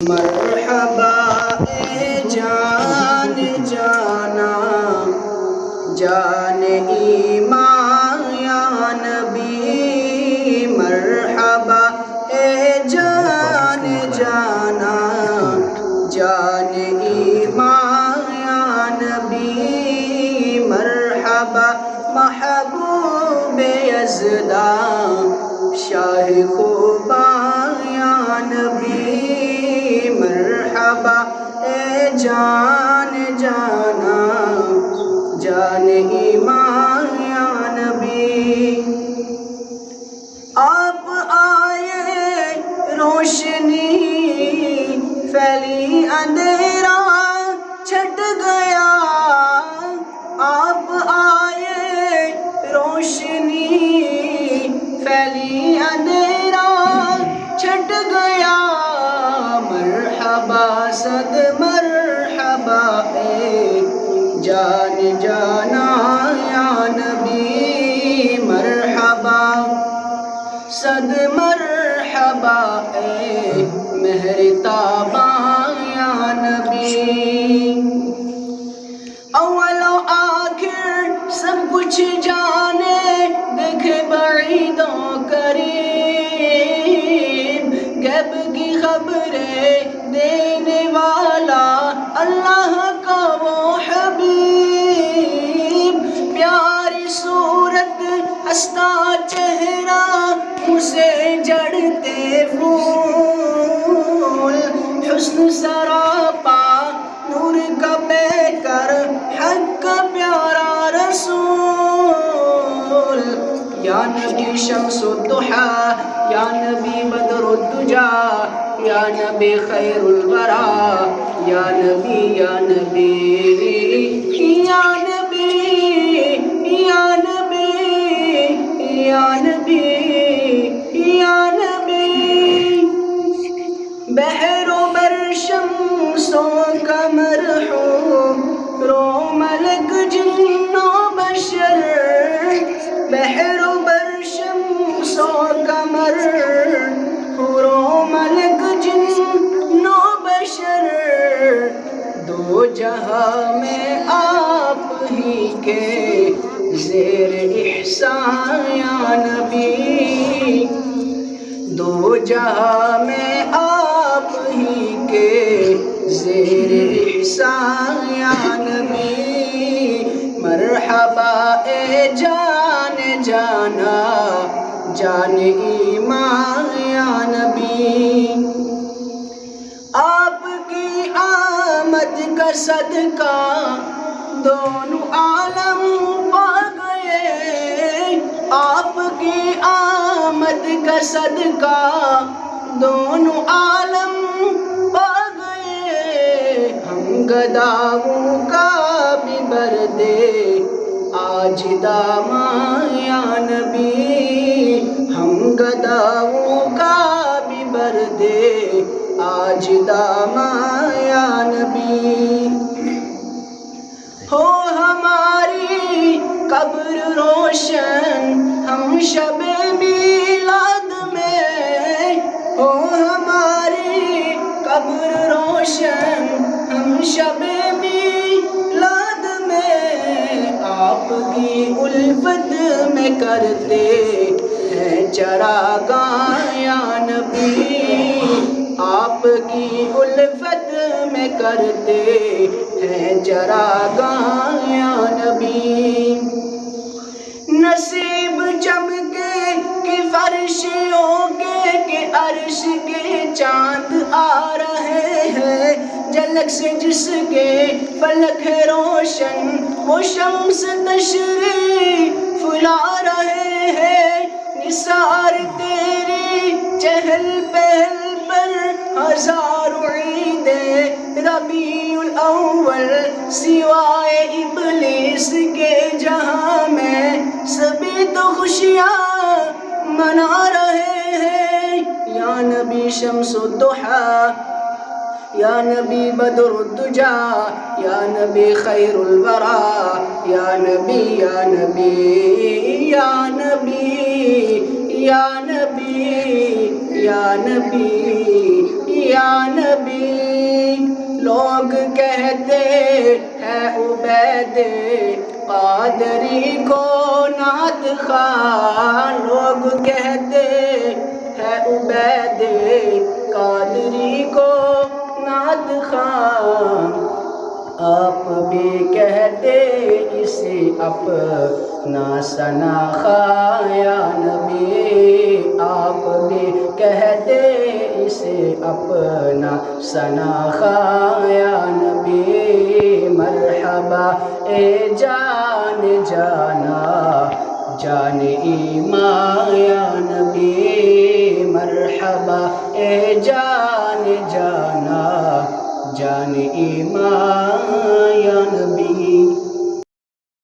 مرحبا اے جان جانا جان ایمان یا نبی، مرحبا اے جان جانا جان ایمان یا نبی، مرحبا محبوب یزداں شاہ خوباں یا نبی، مرحبا اے جان جانا جان ایمان یا نبی، آپ آئے روشنی پھیلی اندھیرا چھٹ گیا، آپ آئے روشنی پھیلی اندھیرا چھٹ گیا، مرحبا صد مرحبا اے جان جانا یا نبی، مرحبا صد مرحبا اے مہر تاباں یا نبی، اول و آخر سب کچھ جانے دیکھے بعید و قریب، غیب کی خبریں دینے والا اللہ کا وہ حبیب، پیاری صورت ہنستا چہرہ منہ سے جڑتے پھول، حسن سراپا نور کا پیکر حق کا پیارا رسول، یا نبی شمس الضحیٰ یا نبی بدر الدجیٰ یا نبی خیر الورا یا نبی یا نبی یا نبی یا نبی یا نبی یا نبی، بحر و بر شمس و قمر رو ملک جن و بشر، بحر و بر شمس و قمر رو ملک جن و بشر، دو جہاں میں آپ ہی کے زیر احسان یا نبی، دو جہاں میں آپ ہی کے زیر احسان یا نبی، مرحبا اے جان جانا جان ایمان یا نبی، آپ کی آمد کا صدقہ دونوں عالم پا گئے، آپ کی آمد کا صدقہ دونوں عالم پا گئے، ہم گداؤں کا بھی بردے آج داماں یا نبی، ہم گداؤں کا بھی بردے آج داماں یا نبی، ہو ہماری قبر روشن ہم شب میلاد میں، ہو ہماری قبر روشن ہم شب میلاد میں، آپ کی الفت میں کرتے ہیں چراغاں یا نبی، آپ کی الفت میں کرتے ہیں چراغاں یا نبی، نصیب چمکے کہ فرشوں کے کہ عرش کے چاند آ رہے ہیں، جھلک سے جس کے فلک ہے روشن وہ شمس تشریف لا رہے ہیں، نثار تیری چہل پہل پر ہزاروں عیدیں ربیع الاول سوائے ابلیس کے، جہاں میں سبھی تو خوشیاں منا رہے ہیں، یا نبی شمس الضحیٰ یا نبی بدر الدجیٰ یا نبی خیر الورا یا نبی یا نبی یا نبی یا نبی یا نبی یا نبی لوگ کہتے ہیں عبید قادری کو نعت خواں لوگ کہتے ہیں عبید قادری کو نعت خواں آپ بھی کہتے اسے اپنا ثنا خواں یا نبی آپ بھی کہتے اسے اپنا ثنا خواں یا نبی مرحبا اے جان جانا جان ایمان یا نبی مرحبا اے جان جانا جان ایمان یا نبی